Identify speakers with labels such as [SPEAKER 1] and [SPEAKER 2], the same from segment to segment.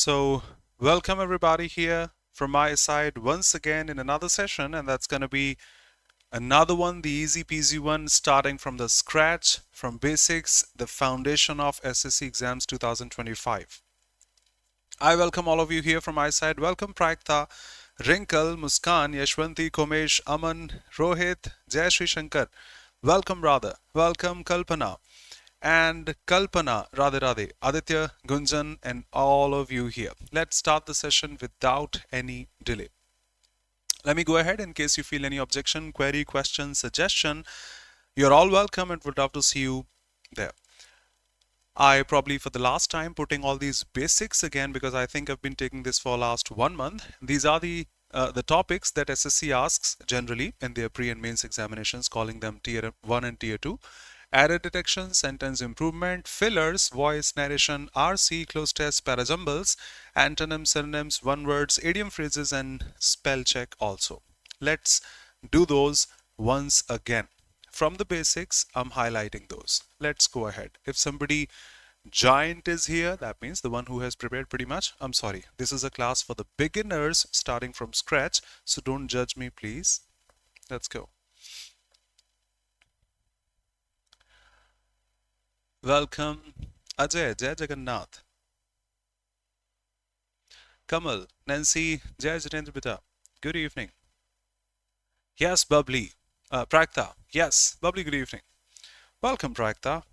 [SPEAKER 1] So, welcome everybody here from my side once again in another session, and that's going to be another one, the easy peasy one, starting from the scratch, from basics, the foundation of SSC exams 2025. I welcome all of you here from my side. Welcome Praktha, Rinkal, Muskan, Yashwanti, Komesh, Aman, Rohit, Jai Shri Shankar. Welcome Radha. Welcome Kalpana. And Kalpana, Radhe Radhe, Aditya, Gunjan, and all of you here. Let's start the session without any delay. Let me go ahead in case you feel any objection, query, question, suggestion. You're all welcome and would love to see you there. I probably for the last time putting all these basics again because I think I've been taking this for last 1 month. These are the topics that SSC asks generally in their pre and mains examinations, calling them tier 1 and tier 2. Error detection, sentence improvement, fillers, voice narration, RC, close test, parajumbles, antonyms, synonyms, one words, idiom phrases, and spell check also. Let's do those once again. From the basics, I'm highlighting those. Let's go ahead. If somebody giant is here, that means the one who has prepared pretty much. I'm sorry. This is a class for the beginners starting from scratch. So don't judge me, please. Let's go. Welcome, Ajay, Jai Jagannath. Kamal, Nancy, Jai Jitendra Bita. Good evening. Yes, Bubbly. Praktha. Yes, Bubbly, good evening. Welcome, Praktha.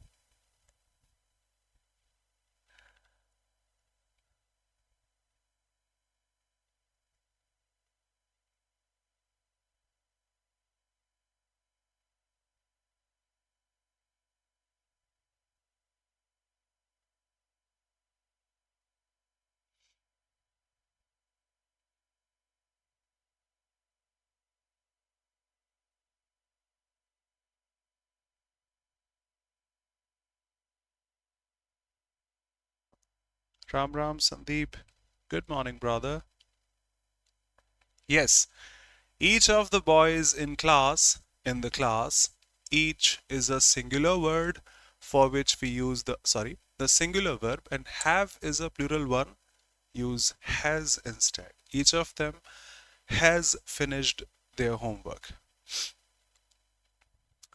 [SPEAKER 1] Ram Ram, Sandeep. Good morning, brother. Yes, each of the boys in the class, each is a singular word for which we use the singular verb, and have is a plural one, use has instead. Each of them has finished their homework.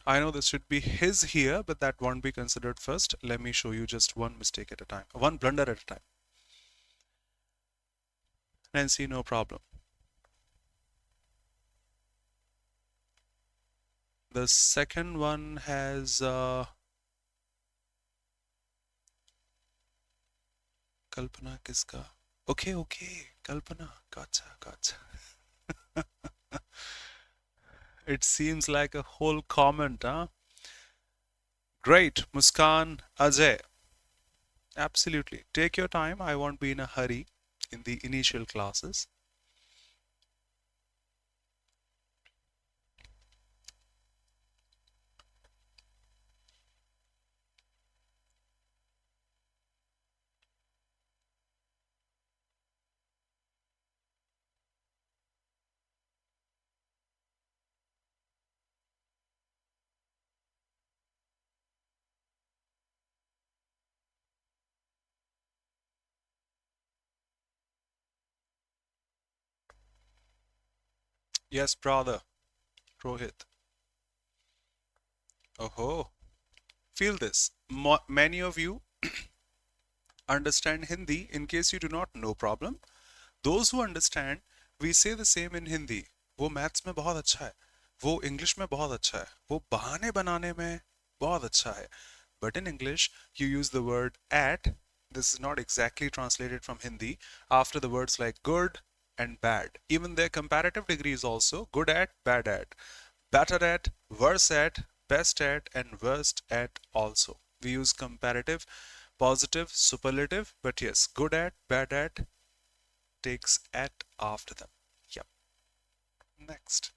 [SPEAKER 1] I know this should be his here, but that won't be considered first. Let me show you just one mistake at a time, one blunder at a time. Nancy, no problem. The second one has Kalpana kiska? Okay, Kalpana. Gotcha. It seems like a whole comment, huh? Great, Muskan, Ajay. Absolutely. Take your time. I won't be in a hurry in the initial classes. Yes, brother, Rohit. Oh, feel this. Many of you understand Hindi. In case you do not, no problem. Those who understand, we say the same in Hindi. वो maths में बहुत अच्छा है, वो English में बहुत अच्छा है, वो बहाने बनाने में बहुत अच्छा है. But in English, you use the word at. This is not exactly translated from Hindi. After the words like good and bad. Even their comparative degree is also good at, bad at, better at, worse at, best at, and worst at also. We use comparative, positive, superlative, but yes, good at, bad at takes at after them. Yep. Next.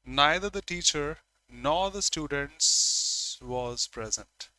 [SPEAKER 1] Neither the teacher nor the students was present.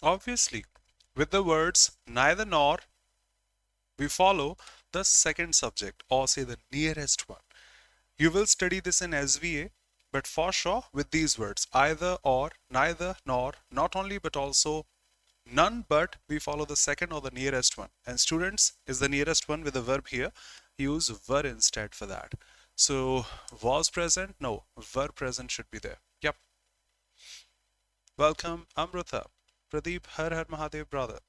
[SPEAKER 1] Obviously, with the words neither nor, we follow the second subject or say the nearest one. You will study this in SVA, but for sure with these words either or, neither nor, not only but also none but, we follow the second or the nearest one. And students is the nearest one with the verb here. Use were instead for that. So was present? No, were present should be there. Yep. Welcome, Amrita. Pradeep, Har Har Mahadev, brother.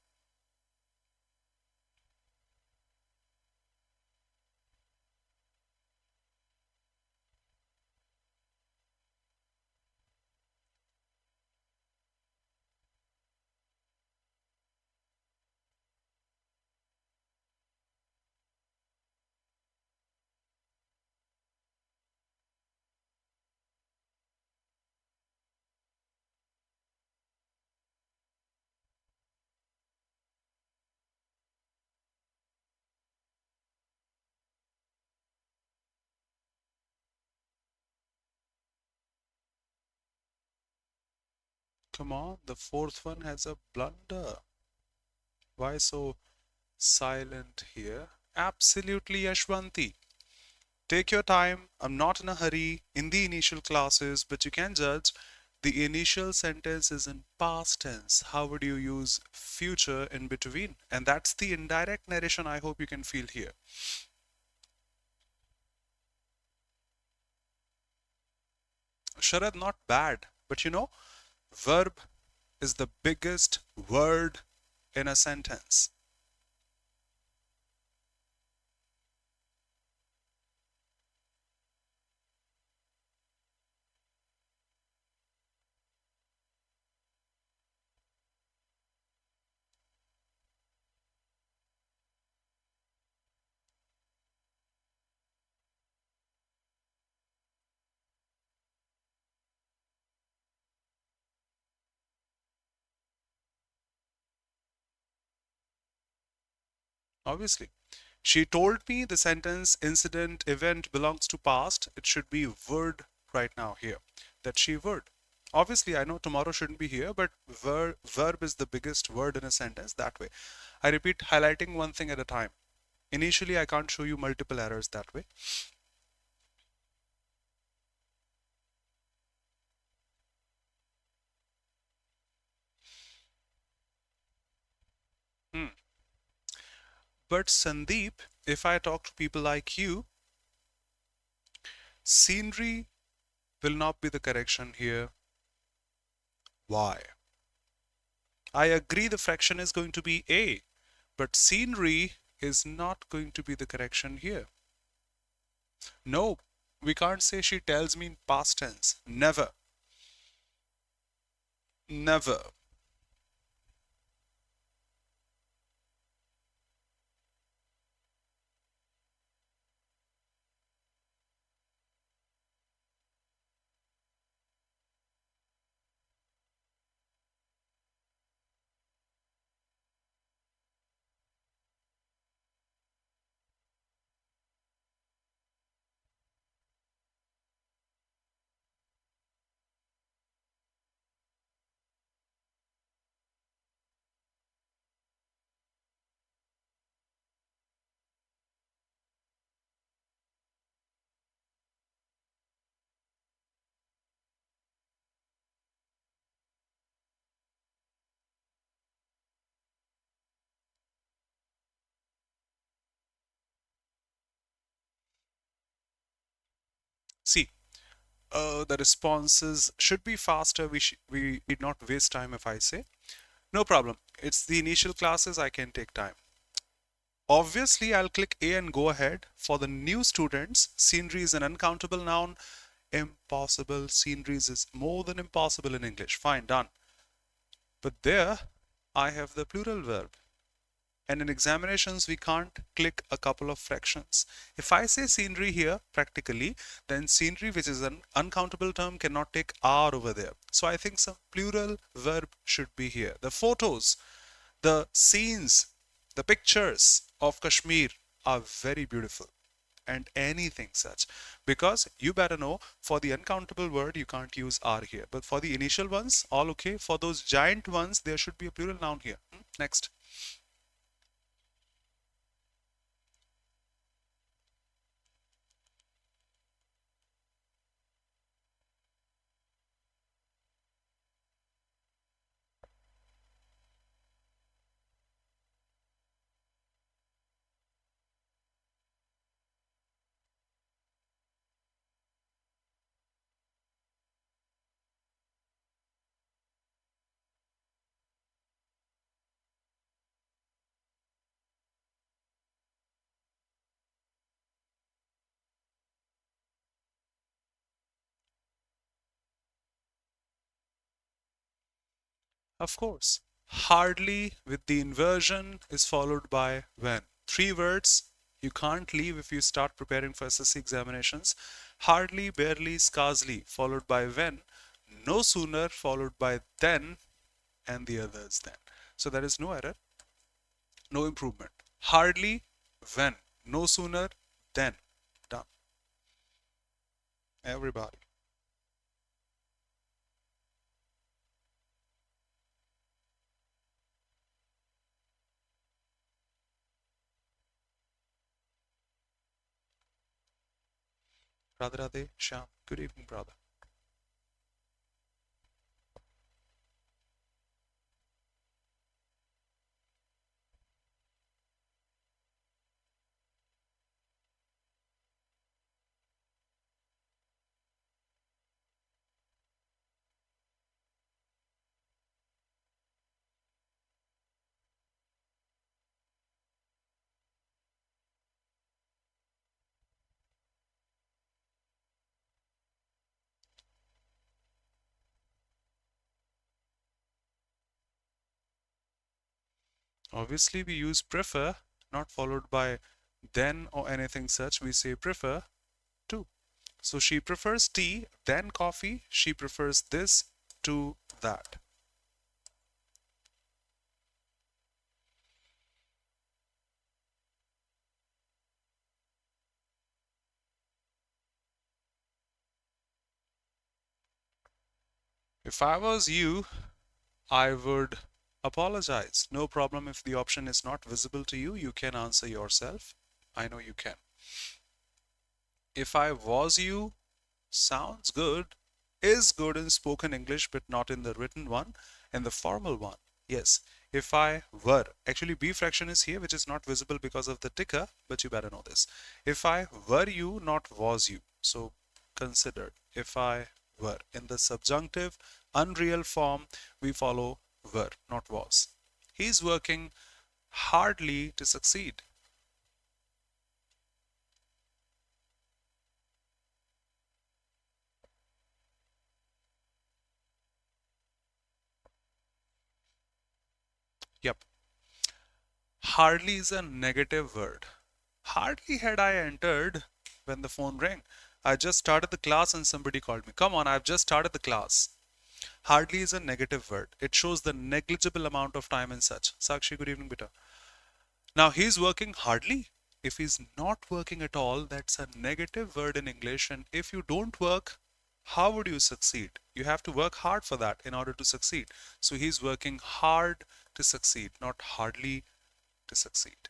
[SPEAKER 1] Come on, the fourth one has a blunder. Why so silent here? Absolutely, Yashwanti. Take your time. I'm not in a hurry in the initial classes, but you can judge. The initial sentence is in past tense. How would you use future in between? And that's the indirect narration I hope you can feel here. Sharad, not bad, but verb is the biggest word in a sentence. Obviously. She told me the sentence incident event belongs to past. It should be would right now here. That she would. Obviously, I know tomorrow shouldn't be here, but verb is the biggest word in a sentence that way. I repeat, highlighting one thing at a time. Initially, I can't show you multiple errors that way. Hmm. But Sandeep, if I talk to people like you, scenery will not be the correction here. Why? I agree the fraction is going to be A, but scenery is not going to be the correction here. No, we can't say she tells me in past tense. Never. Never. See, the responses should be faster. We need not waste time if I say. No problem. It's the initial classes. I can take time. Obviously, I'll click A and go ahead. For the new students, scenery is an uncountable noun. Impossible. Sceneries is more than impossible in English. Fine, done. But there, I have the plural verb. And in examinations, we can't click a couple of fractions. If I say scenery here, practically, then scenery, which is an uncountable term, cannot take R over there. So I think some plural verb should be here. The photos, the scenes, the pictures of Kashmir are very beautiful. and anything such. Because you better know, for the uncountable word, you can't use are here. But for the initial ones, all okay. For those giant ones, there should be a plural noun here. Next. Of course, hardly with the inversion is followed by when. Three words you can't leave if you start preparing for SSC examinations. Hardly, barely, scarcely, followed by when. No sooner, followed by then, and the others then. So there is no error, no improvement. Hardly, when. No sooner, then. Done. Everybody. Radhe Radhe, Shyam. Good evening, brother. Obviously, we use prefer, not followed by then or anything such. We say prefer to. So she prefers tea, then coffee. She prefers this to that. If I was you, I would apologize. No problem if the option is not visible to you. You can answer yourself. I know you can. If I was you, sounds good, is good in spoken English, but not in the written one, in the formal one. Yes, if I were, actually be fraction is here, which is not visible because of the ticker, but you better know this. If I were you, not was you. So consider, if I were. In the subjunctive, unreal form, we follow were, not was. He's working hardly to succeed. Yep. Hardly is a negative word. Hardly had I entered when the phone rang. I just started the class and somebody called me. Come on, I've just started the class. Hardly is a negative word. It shows the negligible amount of time and such. Sakshi, good evening, beta. Now he's working hardly. If he's not working at all, that's a negative word in English. And if you don't work, how would you succeed? You have to work hard for that in order to succeed. So he's working hard to succeed, not hardly to succeed.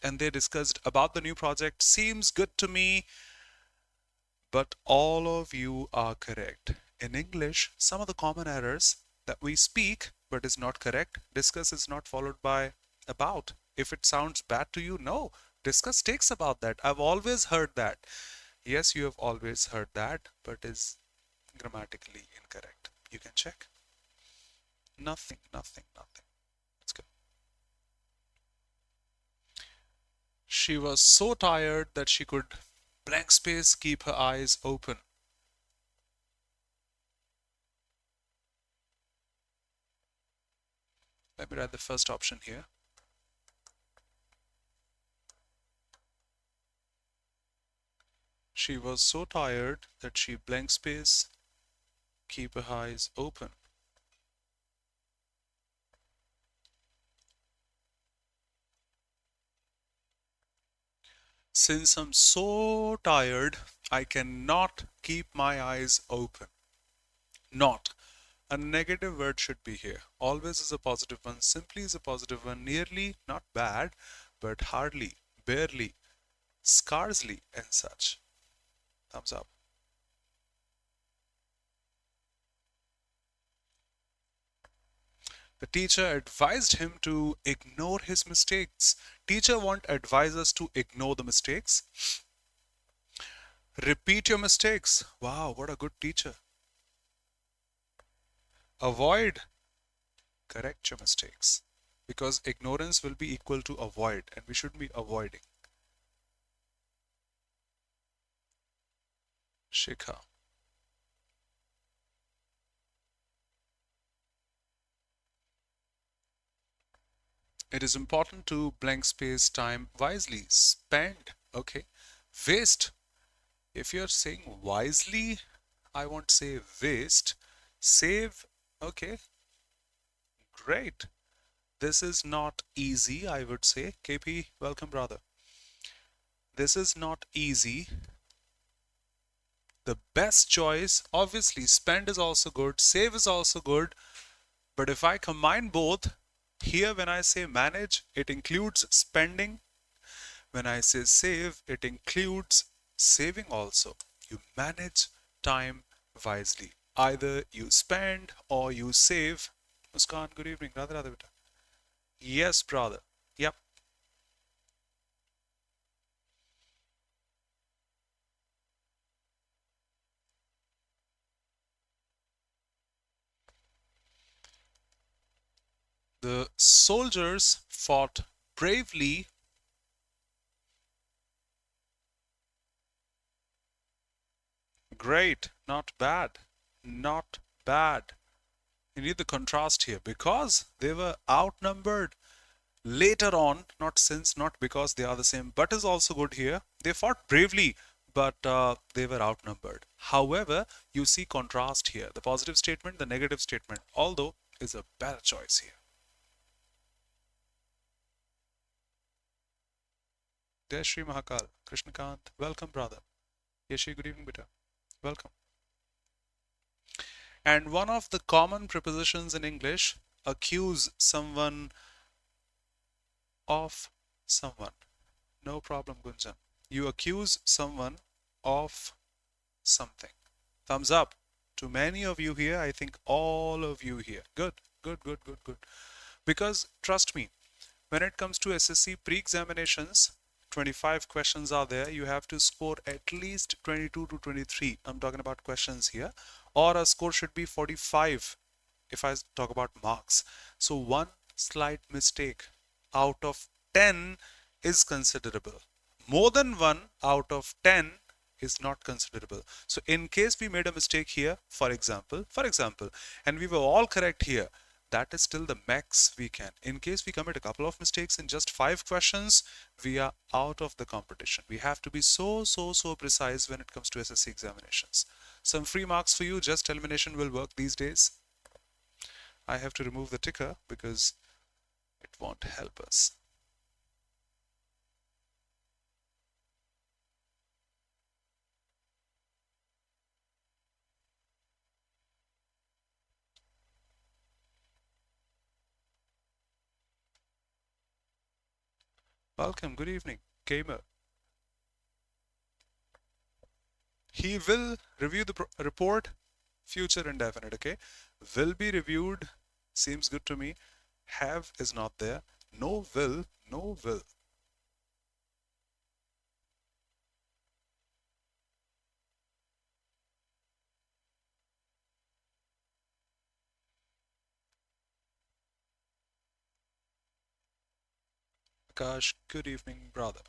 [SPEAKER 1] And they discussed about the new project. Seems good to me, but all of you are correct. In English, some of the common errors that we speak but is not correct. Discuss is not followed by about. If it sounds bad to you, no. Discuss takes about that. I've always heard that. Yes, you have always heard that, but is grammatically incorrect. You can check. Nothing, nothing, nothing. Let's go. She was so tired that she could blank space keep her eyes open. Let me write the first option here. She was so tired that she blank space keep her eyes open. Since I'm so tired, I cannot keep my eyes open. Not. A negative word should be here. Always is a positive one. Simply is a positive one. Nearly, not bad, but hardly, barely, scarcely, and such. Thumbs up. The teacher advised him to ignore his mistakes. Teacher won't advise us to ignore the mistakes. Repeat your mistakes. Wow, what a good teacher. Avoid. Correct your mistakes. Because ignorance will be equal to avoid, and we shouldn't be avoiding. Shikha. It is important to blank space time wisely. Spend. Okay. Waste. If you're saying wisely, I won't say waste. Save. Okay. Great. This is not easy, I would say. KP, welcome, brother. This is not easy. The best choice, obviously, spend is also good, save is also good. But if I combine both, here when I say manage, it includes spending. When I say save, it includes saving also. You manage time wisely. Either you spend or you save. Muskan, good evening. Radha Radha beta. Yes, brother. Yep. The soldiers fought bravely. Great, not bad, not bad. You need the contrast here because they were outnumbered later on, not since, not because they are the same, but is also good here. They fought bravely, but they were outnumbered. However, you see contrast here. The positive statement, the negative statement, although is a better choice here. Jai Shri Mahakal, Krishnakant, welcome brother. Yeshi, good evening beta. Welcome. And one of the common prepositions in English, accuse someone of someone. No problem, Gunjan. You accuse someone of something. Thumbs up to many of you here. I think all of you here. Good, good, good, good, good. Because trust me, when it comes to SSC pre-examinations, 25 questions are there. You have to score at least 22 to 23. I'm talking about questions here. Or a score should be 45 if I talk about marks. So one slight mistake out of 10 is considerable. More than 1 out of 10 is not considerable. So in case we made a mistake here, for example, and we were all correct here, that is still the max we can. In case we commit a couple of mistakes in just 5 questions, we are out of the competition. We have to be so precise when it comes to SSC examinations. Some free marks for you, just elimination will work these days. I have to remove the ticker because it won't help us. Welcome, good evening, gamer. He will review the report, future indefinite, okay? Will be reviewed, seems good to me. Have is not there. No will, no will. Akash, good evening, brother.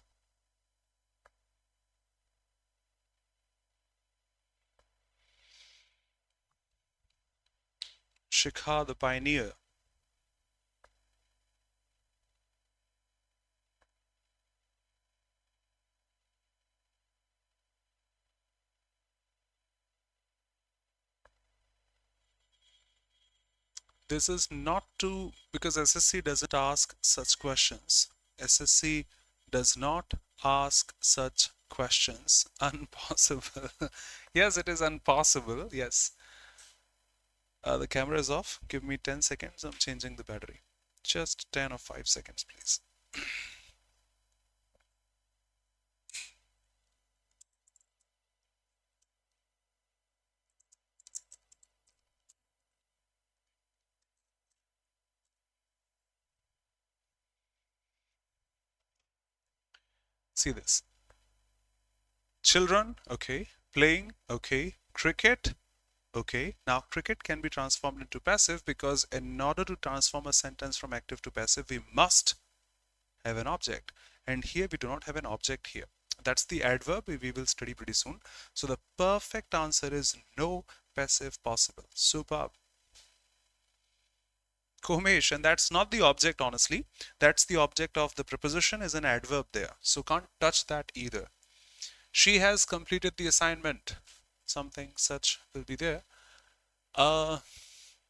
[SPEAKER 1] Shikha the pioneer. This is not to, because SSC doesn't ask such questions. SSC does not ask such questions? Impossible. Yes, it is impossible. Yes. The camera is off. Give me 10 seconds. I'm changing the battery. Just 10 or 5 seconds, please. See this. Children, okay. Playing, okay. Cricket, okay. Now, cricket can be transformed into passive because in order to transform a sentence from active to passive, we must have an object. And here we do not have an object here. That's the adverb we will study pretty soon. So the perfect answer is no passive possible. Superb. Komesh, and that's not the object, honestly. That's the object of the preposition is an adverb there. So can't touch that either. She has completed the assignment. Something such will be there.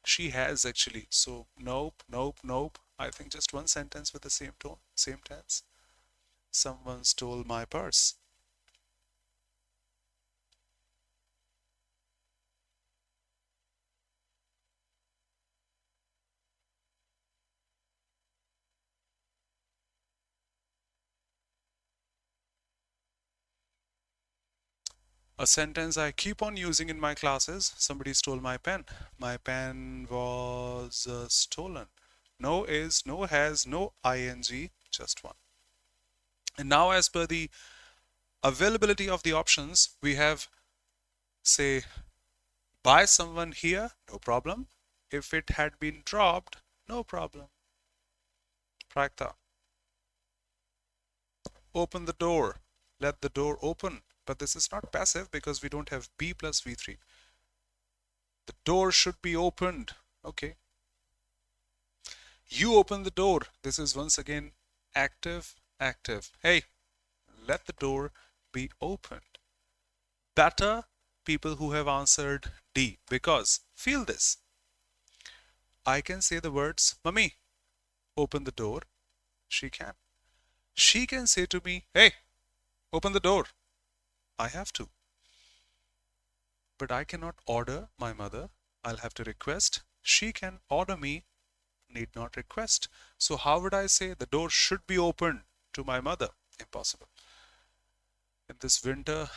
[SPEAKER 1] She has actually. So nope, nope, nope. I think just one sentence with the same tone, same tense. Someone stole my purse. A sentence I keep on using in my classes. Somebody stole my pen. My pen was stolen. No is, no has, no ing, just one. And now as per the availability of the options, we have, say, by someone here, no problem. If it had been dropped, no problem. Prakta. Open the door. Let the door open. But this is not passive because we don't have B plus V3. The door should be opened. Okay. You open the door. This is once again active, active. Hey, let the door be opened. Better people who have answered D because feel this. I can say the words, Mummy, open the door. She can. She can say to me, hey, open the door. I have to. But I cannot order my mother. I'll have to request. She can order me, need not request. So how would I say the door should be opened to my mother? Impossible. In this winter,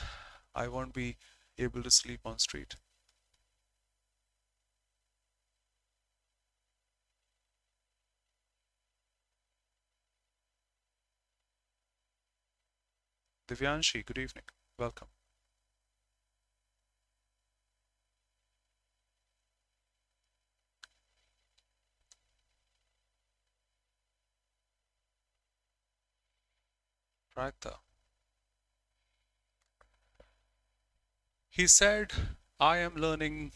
[SPEAKER 1] I won't be able to sleep on street. Divyanshi, good evening. Welcome. Pragta. He said, I am learning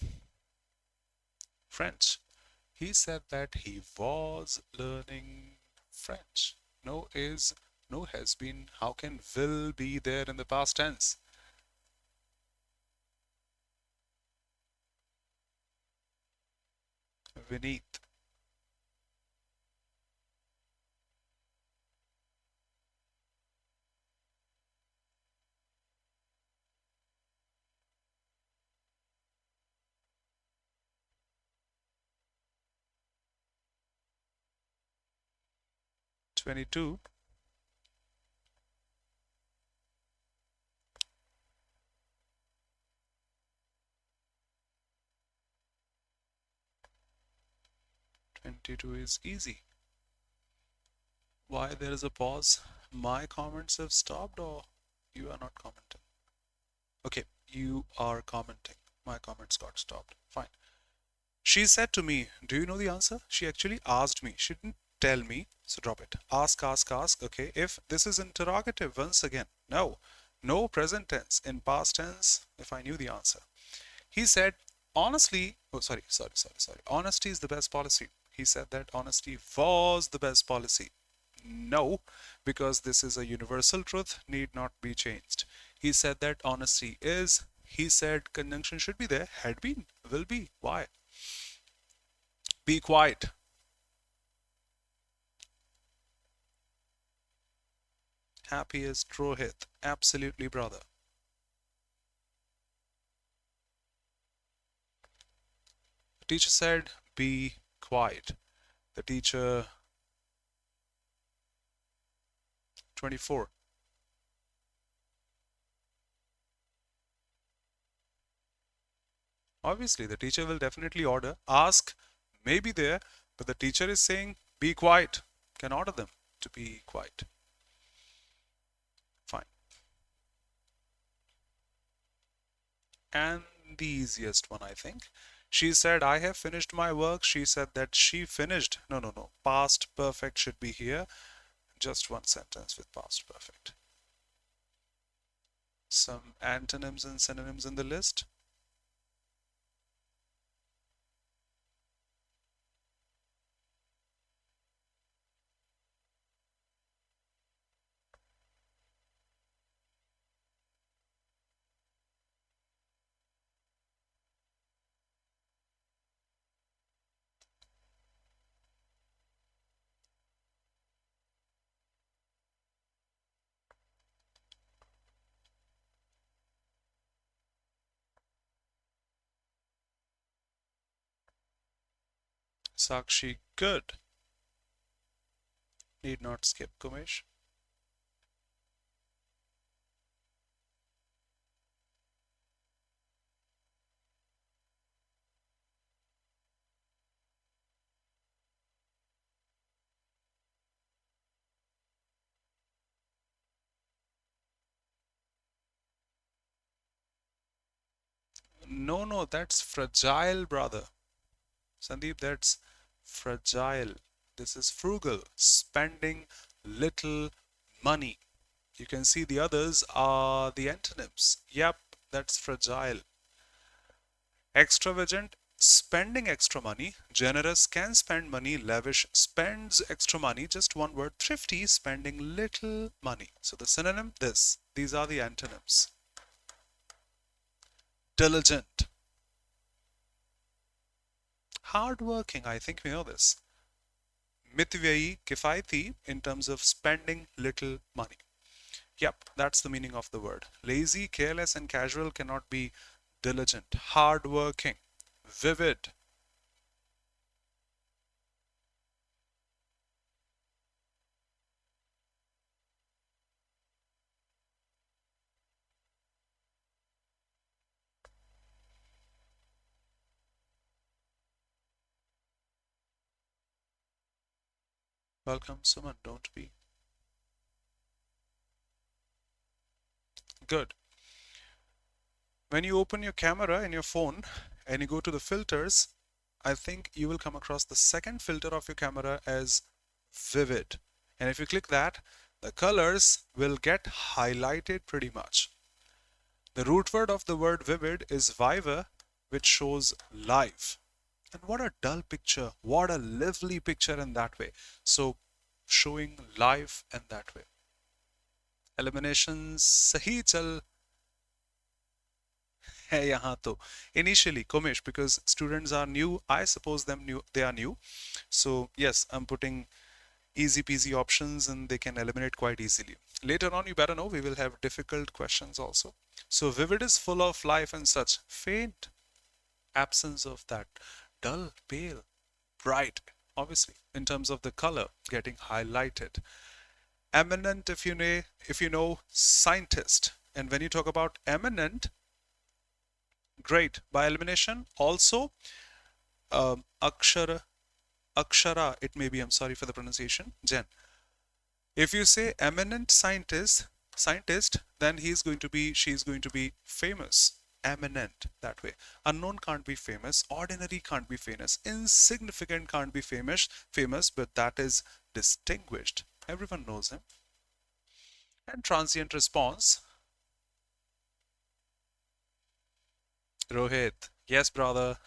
[SPEAKER 1] French. He said that he was learning French. No is, no has been. How can will be there in the past tense? Vineet. $22. 22 is easy. Why there is a pause? My comments have stopped or you are not commenting? Okay, you are commenting. My comments got stopped. Fine. She said to me, do you know the answer? She actually asked me. She didn't tell me. So drop it. Ask, ask, ask. Okay. If this is interrogative, once again, no. No present tense. In past tense, if I knew the answer. He said, honestly, oh, sorry. Honesty is the best policy. He said that honesty was the best policy. No, because this is a universal truth, need not be changed. He said that honesty is, he said conjunction should be there, had been, will be. Why? Be quiet. happiest Rohit. Absolutely, brother. The teacher said, be quiet. The teacher, 24. Obviously, the teacher will definitely order. Ask may be there, but the teacher is saying, be quiet. Can order them to be quiet. Fine. And the easiest one, I think. She said, I have finished my work. She said that she finished. No, no, no. Past perfect should be here. Just one sentence with past perfect. Some antonyms and synonyms in the list. Sakshi, good. Need not skip, Kumesh. No, no, that's fragile, brother. Sandeep, that's fragile. This is frugal, spending little money. You can see the others are the antonyms. Yep, that's fragile. Extravagant, spending extra money. Generous, can spend money. Lavish, spends extra money. Just one word. Thrifty, spending little money. So the synonym, this. These are the antonyms. Diligent. Hardworking, I think we know this. Mitvyayi, kifayati, in terms of spending little money. Yep, that's the meaning of the word. Lazy, careless, and casual cannot be diligent. Hardworking. Vivid. Welcome, Suman. Don't be. Good. When you open your camera in your phone and you go to the filters, I think you will come across the second filter of your camera as vivid. And if you click that, the colors will get highlighted pretty much. The root word of the word vivid is viva, which shows life. And what a dull picture. What a lively picture in that way. So showing life in that way. Eliminations सही चल है यहाँ तो. Initially, Komish, because students are new, I suppose they are new. So yes, I'm putting easy peasy options and they can eliminate quite easily. Later on, you better know we will have difficult questions also. So vivid is full of life and such. Faint, absence of that. Dull, pale, bright, obviously, in terms of the color getting highlighted. Eminent, if you know, scientist. And when you talk about eminent, great. By elimination, also akshara, it may be, I'm sorry for the pronunciation, Jen. If you say eminent scientist, then she's going to be famous. Eminent, that way. Unknown can't be famous, ordinary can't be famous, insignificant can't be famous, but that is distinguished. Everyone knows him. And transient response. Rohit, yes, brother.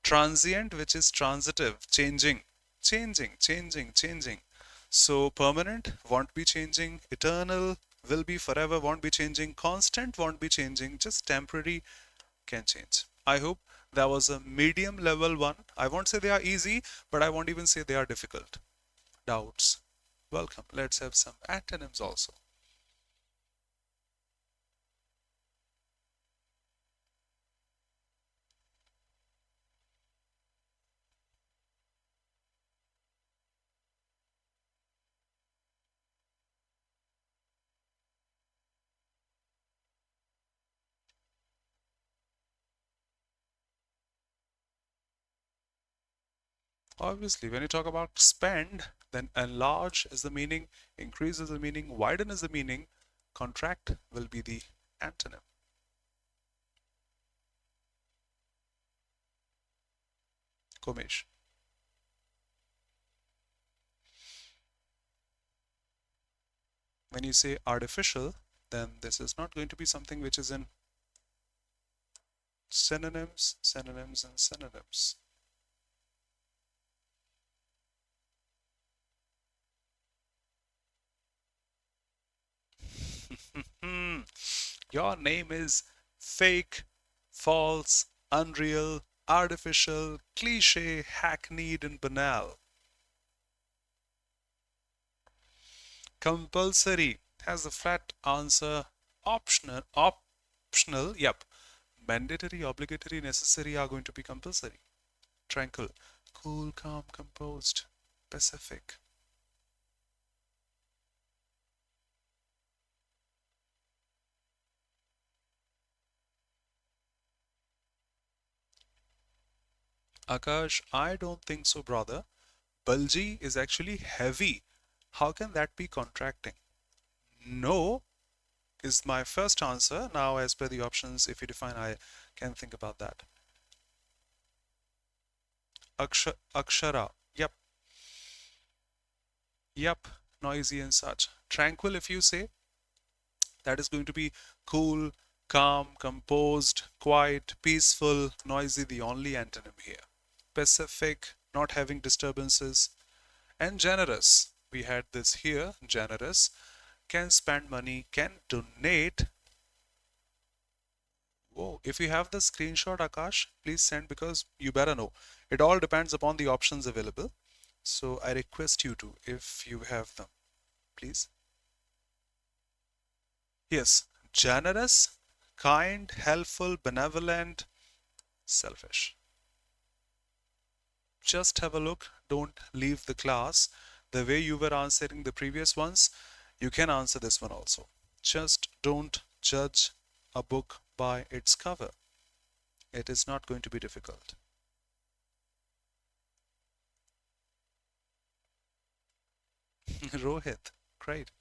[SPEAKER 1] Transient, which is transitive, changing. So permanent won't be changing, eternal will be forever, won't be changing, constant won't be changing, just temporary can change. I hope that was a medium level one. I won't say they are easy, but I won't even say they are difficult. Doubts? welcome. Let's have some antonyms also. Obviously, when you talk about spend, then enlarge is the meaning, increase is the meaning, widen is the meaning, contract will be the antonym. Komish. When you say artificial, then this is not going to be something which is in synonyms, synonyms, and synonyms. Your name is fake, false, unreal, artificial, cliche, hackneyed, and banal. Compulsory has the flat answer. Optional, yep. Mandatory, obligatory, necessary are going to be compulsory. Tranquil, cool, calm, composed, pacific. Akash, I don't think so, brother. Bulgy is actually heavy. How can that be contracting? No is my first answer. Now, as per the options, if you define, I can think about that. Akshara. Yep. Yep. Noisy and such. Tranquil, if you say, that is going to be cool, calm, composed, quiet, peaceful, noisy, the only antonym here. Pacific, not having disturbances, and generous. We had this here, generous, can spend money, can donate. Whoa, if you have the screenshot, Akash, please send because you better know. It all depends upon the options available. So I request you to, if you have them, please. Yes, generous, kind, helpful, benevolent, selfish. Just have a look. Don't leave the class. The way you were answering the previous ones, you can answer this one also. Just don't judge a book by its cover. It is not going to be difficult. Rohit, great.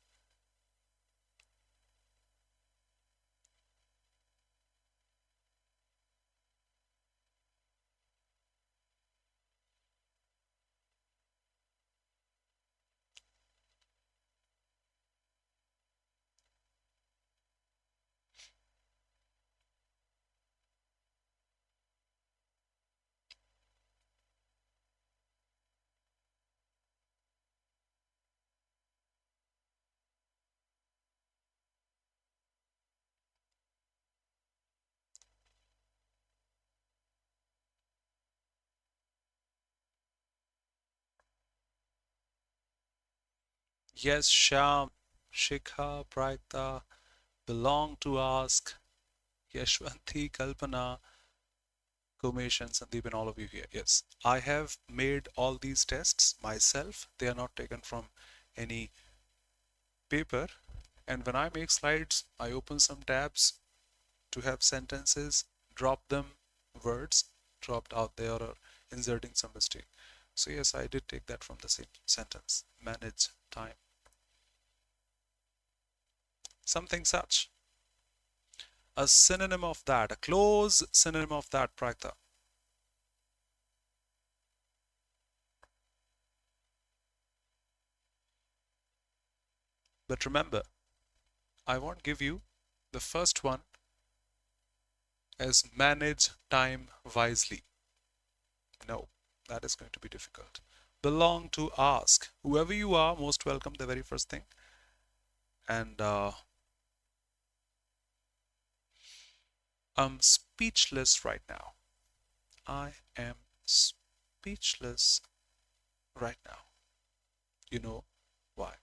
[SPEAKER 1] Yes, Sham, Shikha, Praita, belong to ask, Yashwanti, Kalpana, Kumesh and Sandeep and all of you here. Yes, I have made all these tests myself. They are not taken from any paper. And when I make slides, I open some tabs to have sentences, drop them, words dropped out there or inserting some mistake. So yes, I did take that from the same sentence. Manage time. Something such. A synonym of that, a close synonym of that, Prakta. But remember, I won't give you the first one as manage time wisely. No, that is going to be difficult. Belong to ask. Whoever you are, most welcome, the very first thing. And I'm speechless right now. I am speechless right now. You know why?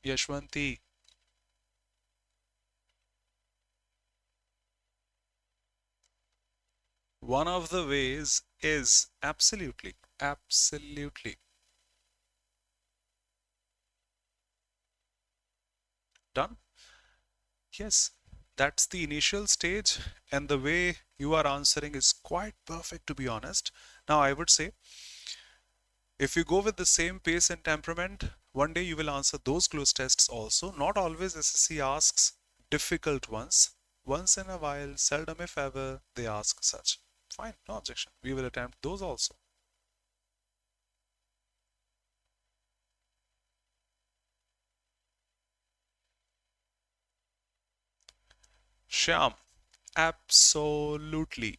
[SPEAKER 1] Yashwanti, one of the ways is absolutely, absolutely done. Yes, that's the initial stage, and the way you are answering is quite perfect, to be honest. Now, I would say if you go with the same pace and temperament, one day you will answer those close tests also. Not always SSC asks difficult ones. Once in a while, seldom if ever, they ask such. Fine, no objection. We will attempt those also. Shyam, absolutely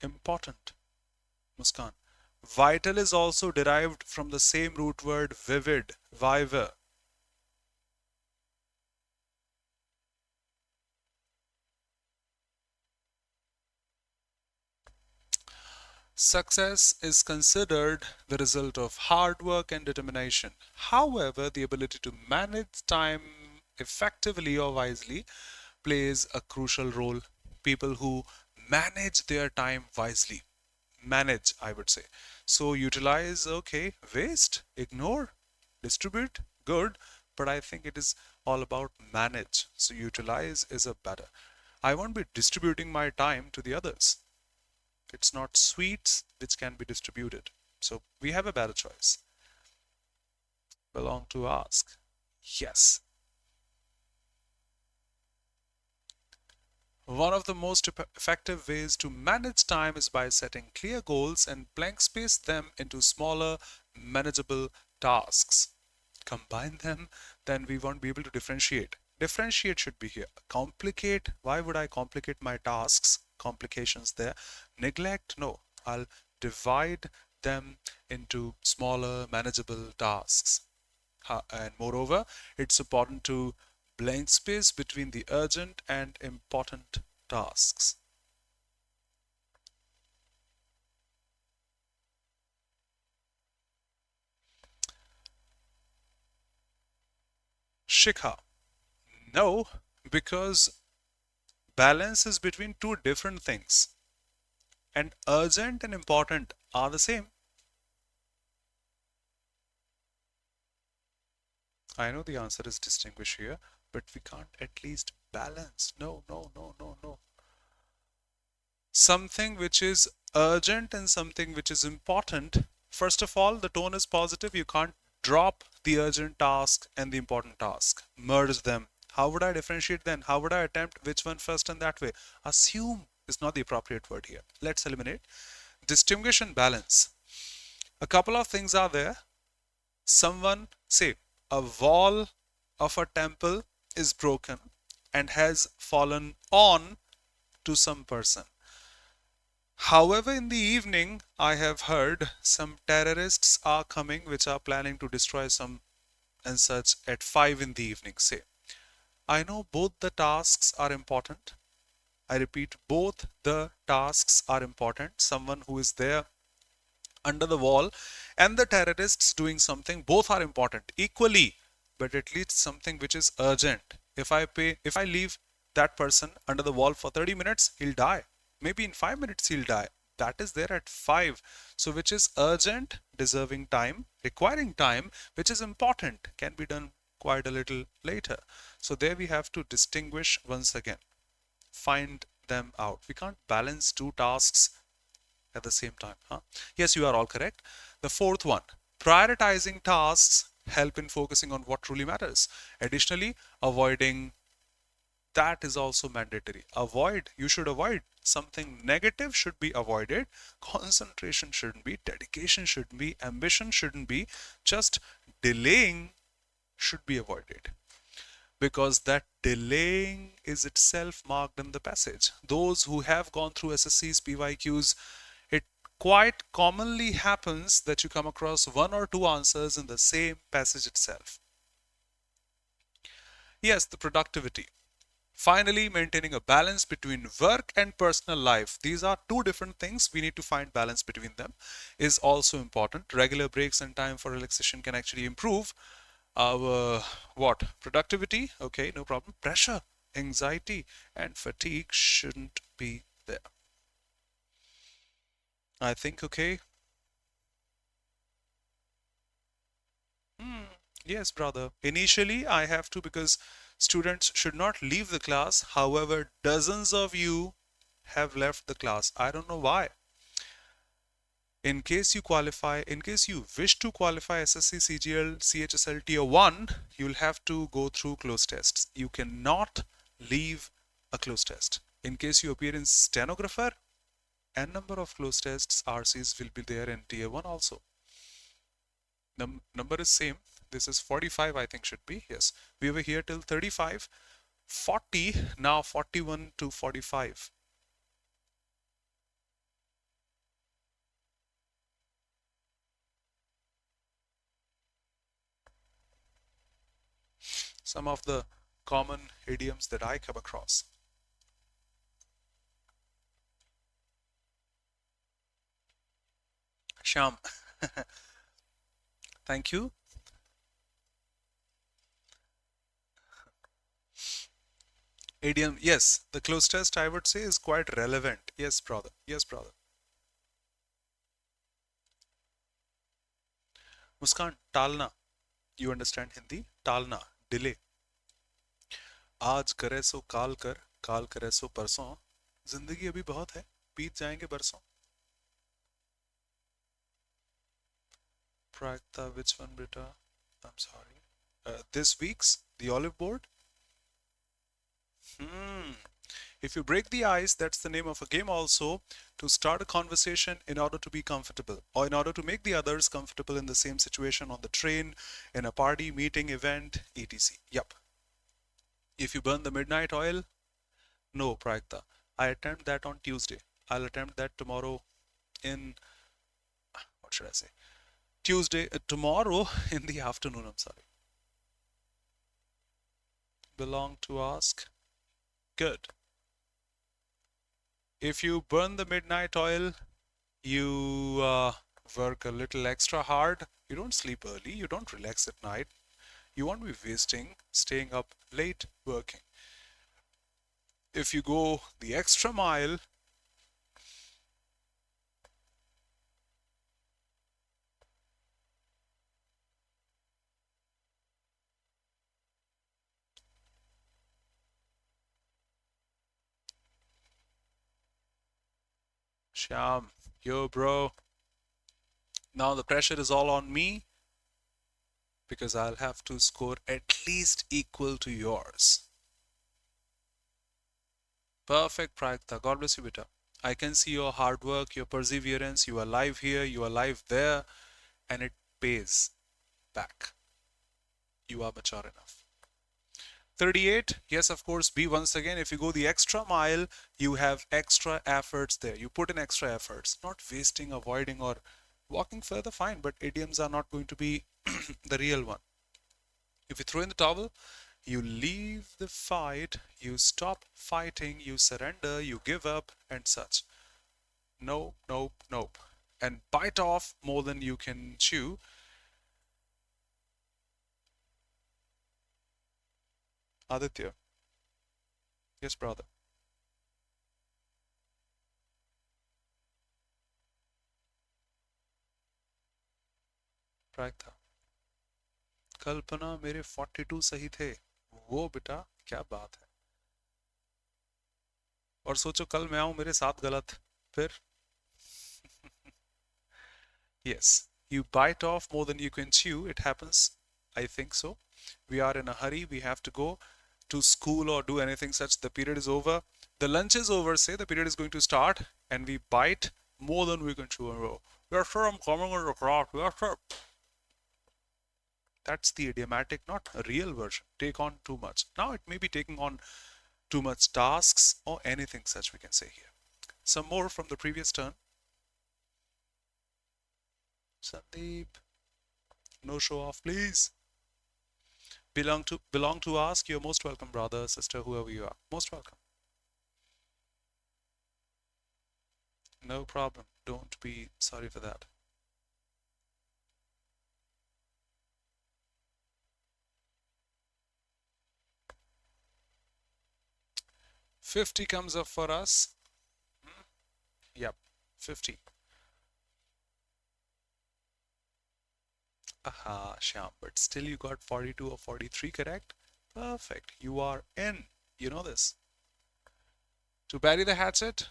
[SPEAKER 1] important. Muskan. Vital is also derived from the same root word vivid, viver. Success is considered the result of hard work and determination. However, the ability to manage time effectively or wisely plays a crucial role. People who manage their time wisely, manage, I would say. So, utilize, okay, waste, ignore, distribute, good, but I think it is all about manage. So, utilize is a better. I won't be distributing my time to the others. It's not sweets which can be distributed. So we have a better choice. Belong to ask. Yes. One of the most effective ways to manage time is by setting clear goals and blank space them into smaller, manageable tasks. Combine them, then we won't be able to differentiate. Differentiate should be here. Complicate, why would I complicate my tasks? Complications there. Neglect, no. I'll divide them into smaller, manageable tasks. And moreover, it's important to blank space between the urgent and important tasks. Shikha, no, because balance is between two different things, and urgent and important are the same. I know the answer is distinguish here, but we can't at least balance. No, no, no, no, no. Something which is urgent and something which is important. First of all, the tone is positive. You can't drop the urgent task and the important task. Merge them. How would I differentiate then? How would I attempt which one first and that way? Assume is not the appropriate word here. Let's eliminate. Distinguish and balance. A couple of things are there. Someone, say, a wall of a temple is broken and has fallen on to some person. However, in the evening, I have heard some terrorists are coming which are planning to destroy some and such at 5 in the evening, say. I know both the tasks are important. I repeat, both the tasks are important. Someone who is there under the wall and the terrorists doing something, both are important equally, but at least something which is urgent. If I leave that person under the wall for 30 minutes, he'll die. Maybe in 5 minutes he'll die. That is there at 5. So which is urgent, deserving time, requiring time, which is important, can be done quite a little later. So there we have to distinguish once again. Find them out. We can't balance two tasks at the same time. Huh? Yes, you are all correct. The fourth one, prioritizing tasks help in focusing on what truly matters. Additionally, avoiding that is also mandatory. You should avoid something negative should be avoided. Concentration shouldn't be, dedication shouldn't be, ambition shouldn't be, just delaying should be avoided, because that delaying is itself marked in the passage. Those who have gone through SSC's PYQs, it quite commonly happens that you come across one or two answers in the same passage itself. Yes, the productivity. Finally, maintaining a balance between work and personal life. These are two different things. We need to find balance between them is also important. Regular breaks and time for relaxation can actually improve our what? Productivity. Okay, no problem. Pressure, anxiety, and fatigue shouldn't be there. I think okay. Hmm. Yes, brother. Initially, I have to because students should not leave the class. However, dozens of you have left the class. I don't know why. In case you qualify, in case you wish to qualify SSC, CGL, CHSL Tier 1, you'll have to go through closed tests. You cannot leave a closed test. In case you appear in stenographer, n number of closed tests, RCs will be there in Tier 1 also. Number is same. This is 45, I think should be. Yes. We were here till 35, 40, now 41 to 45. Some of the common idioms that I come across. Sham, thank you. Idiom, yes, the close test I would say is quite relevant. Yes, brother. Yes, brother. Muskan, talna. You understand Hindi? Talna, delay. आज करे सो काल करे सो परसों. जिंदगी अभी बहुत है, बीत जाएंगे बरसों. Prakta, which one, beta? I'm sorry. This week's the olive board. Hmm. If you break the ice, that's the name of a game also, to start a conversation in order to be comfortable or in order to make the others comfortable in the same situation on the train, in a party, meeting, event, etc. Yup. If you burn the midnight oil, no, Pragta. I attempt that on Tuesday. I'll attempt that tomorrow in, what should I say? Tuesday, tomorrow in the afternoon, I'm sorry. Belong to ask. Good. If you burn the midnight oil, you work a little extra hard. You don't sleep early. You don't relax at night. You won't be wasting staying up late working. If you go the extra mile, Sham, yo, bro. Now the pressure is all on me because I'll have to score at least equal to yours. Perfect, Pragta. God bless you, beta. I can see your hard work, your perseverance. You are live here, you are live there, and it pays back. You are mature enough. 38, yes, of course, B once again. If you go the extra mile, you have extra efforts there. You put in extra efforts, not wasting, avoiding, or walking further, fine, but idioms are not going to be the real one. If you throw in the towel, you leave the fight, you stop fighting, you surrender, you give up, and such. Nope, nope, nope. And bite off more than you can chew. Aditya. Yes, brother. Pragta. कल्पना मेरे 42 सही थे. वो बेटा क्या बात है. और सोचो कल मैं आऊं मेरे साथ गलत. फिर yes, you bite off more than you can chew. It happens. I think so. We are in a hurry. We have to go to school or do anything such. The period is over. The lunch is over. Say the period is going to start, and we bite more than we can chew. And go, yes, sir, I'm coming on the clock. Yes, sir. That's the idiomatic, not a real version. Take on too much. Now it may be taking on too much tasks or anything such we can say here. Some more from the previous turn. Sandeep, no show off, please. belong to ask, you're most welcome, brother, sister, whoever you are. Most welcome. No problem. Don't be sorry for that. 50 comes up for us. Yep, 50. Aha, Shyam, but still you got 42 or 43 correct. Perfect. You are in. You know this. To bury the hatchet,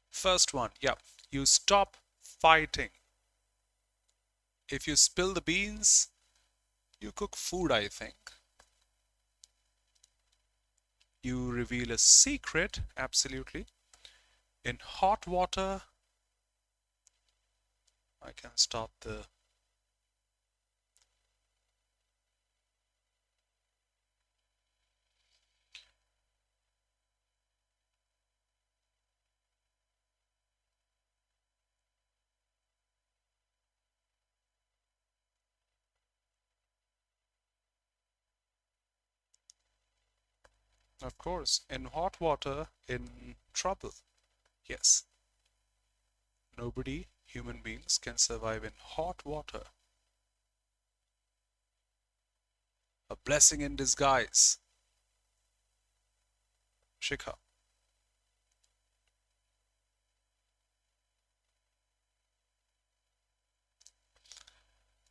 [SPEAKER 1] first one. Yep. You stop fighting. If you spill the beans, you cook food, I think. You reveal a secret, absolutely. In hot water, I can stop the of course, in hot water, in trouble. Yes, nobody, human beings, can survive in hot water. A blessing in disguise. Shikha.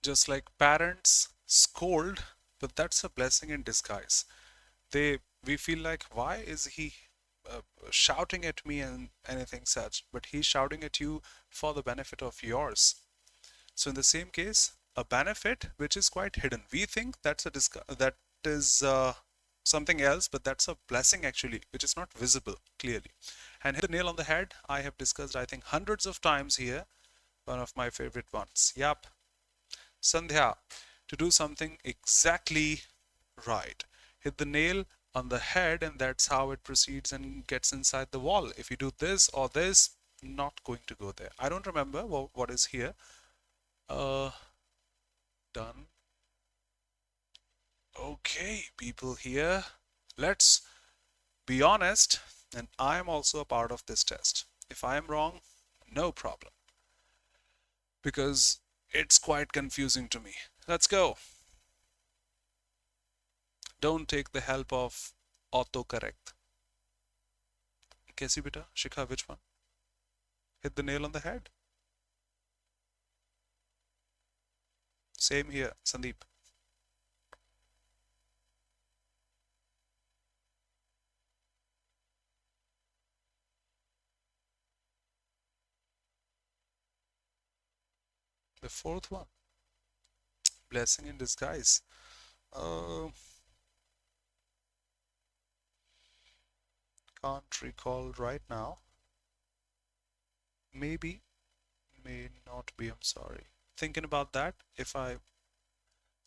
[SPEAKER 1] Just like parents scold, but that's a blessing in disguise. We feel like, why is he uh, shouting at me and anything such? But he's shouting at you for the benefit of yours. So in the same case, a benefit which is quite hidden. We think that's that is something else, but that's a blessing actually, which is not visible clearly. And hit the nail on the head. I have discussed, I think, hundreds of times here. One of my favorite ones. Yep. Sandhya, to do something exactly right. Hit the nail on the head, and that's how it proceeds and gets inside the wall. If you do this or this, not going to go there. I don't remember what is here. Done. Okay, people here. Let's be honest, and I am also a part of this test. If I am wrong, no problem. Because it's quite confusing to me. Let's go. Don't take the help of autocorrect. Kaisi beta? Shikha, which one? Hit the nail on the head? Same here, Sandeep. The fourth one. Blessing in disguise. Can't recall right now. Maybe, may not be, I'm sorry. Thinking about that, if I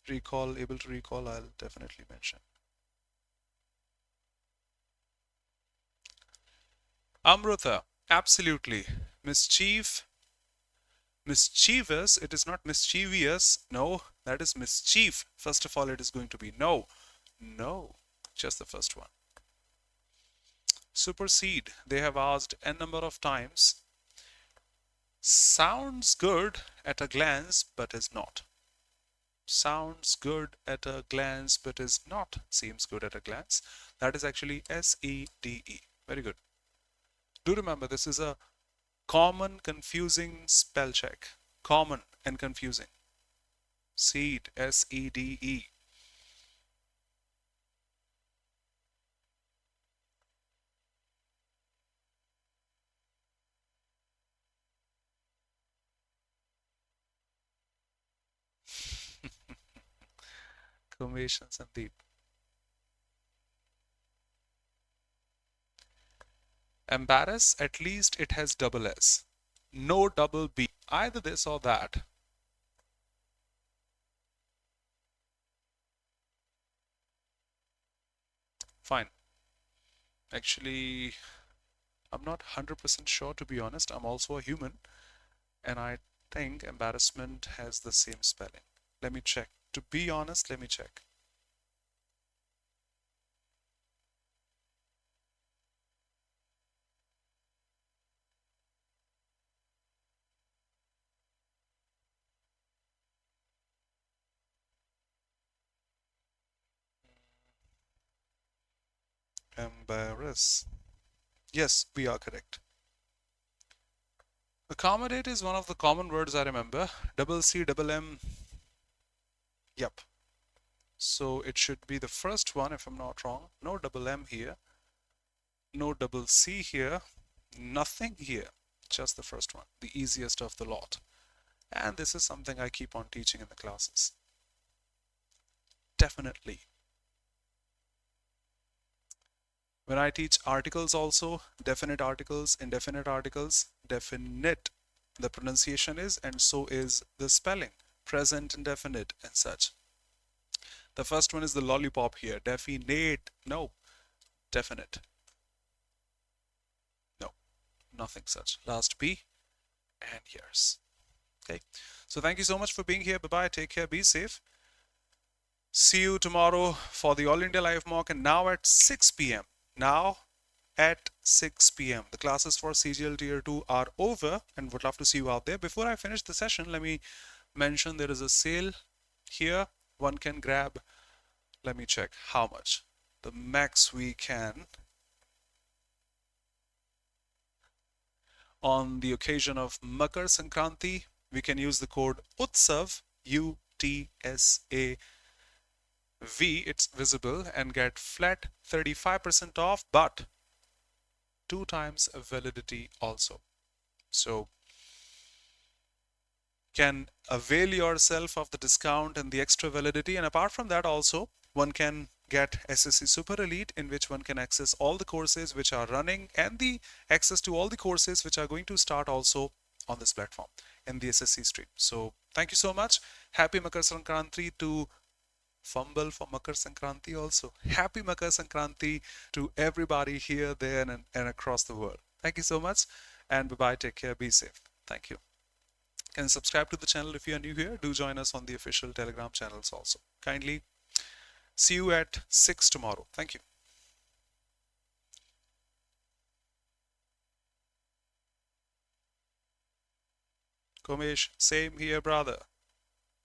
[SPEAKER 1] able to recall, I'll definitely mention. Amrita, absolutely. Mischievous, it is not mischievous. No, that is mischief. First of all, it is going to be no. No, just the first one. Supersede, they have asked n number of times. Sounds good at a glance, but is not. Sounds good at a glance, but is not. Seems good at a glance. That is actually SEDE. Very good. Do remember, this is a common confusing spell check. Common and confusing. Seed, SEDE. Kumesh and Sandeep. Embarrass, at least it has double S. No double B. Either this or that. Fine. Actually, I'm not 100% sure, to be honest. I'm also a human, and I think embarrassment has the same spelling. Let me check. To be honest, let me check. Embarrass. Yes, we are correct. Accommodate is one of the common words I remember. Double C, double M. Yep. So it should be the first one if I'm not wrong. No double M here. No double C here. Nothing here. Just the first one. The easiest of the lot. And this is something I keep on teaching in the classes. Definitely. When I teach articles also, definite articles, indefinite articles, definite the pronunciation is, and so is the spelling, present indefinite and such. The first one is the lollipop here, definite, no, definite, no, nothing such. Last B and yours. Okay, so thank you so much for being here. Bye-bye, take care, be safe. See you tomorrow for the All India Live Mock, and now at 6 p.m. Now at 6 p.m. The classes for CGL Tier 2 are over, and would love to see you out there. Before I finish the session, let me mention there is a sale here. One can grab, let me check how much. The max we can on the occasion of Makar Sankranti, we can use the code UTSAV, UTSAV, it's visible, and get flat 35% off, but 2 times validity also. So can avail yourself of the discount and the extra validity, and apart from that also one can get SSC Super Elite, in which one can access all the courses which are running and the access to all the courses which are going to start also on this platform in the SSC stream. So thank you so much. Happy Makar Sankranti to fumble for Makar Sankranti also. Happy Makar Sankranti to everybody here, there, and across the world. Thank you so much, and bye-bye. Take care. Be safe. Thank you. And subscribe to the channel if you are new here. Do join us on the official Telegram channels also. Kindly see you at 6 tomorrow. Thank you. Komesh, same here, brother.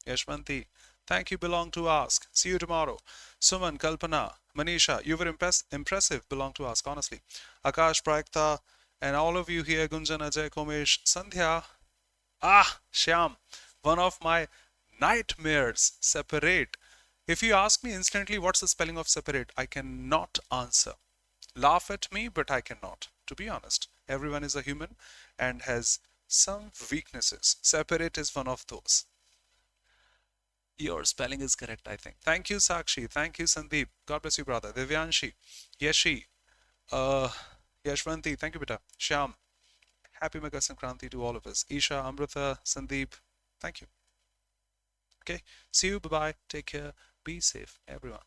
[SPEAKER 1] Yashwanti, thank you, belong to ask. See you tomorrow. Suman, Kalpana, Manisha, you were impressive, belong to ask, honestly. Akash, Praekta, and all of you here, Gunjan, Ajay, Komesh, Sandhya. Shyam, one of my nightmares, separate. If you ask me instantly what's the spelling of separate, I cannot answer. Laugh at me, but I cannot. To be honest, everyone is a human and has some weaknesses. Separate is one of those. Your spelling is correct, I think. Thank you, Sakshi. Thank you, Sandeep. God bless you, brother. Divyanshi, Yeshi, Yashwanti. Thank you, beta. Shyam. Happy Makar Sankranti to all of us. Isha, Amrita, Sandeep. Thank you. Okay. See you. Bye-bye. Take care. Be safe, everyone.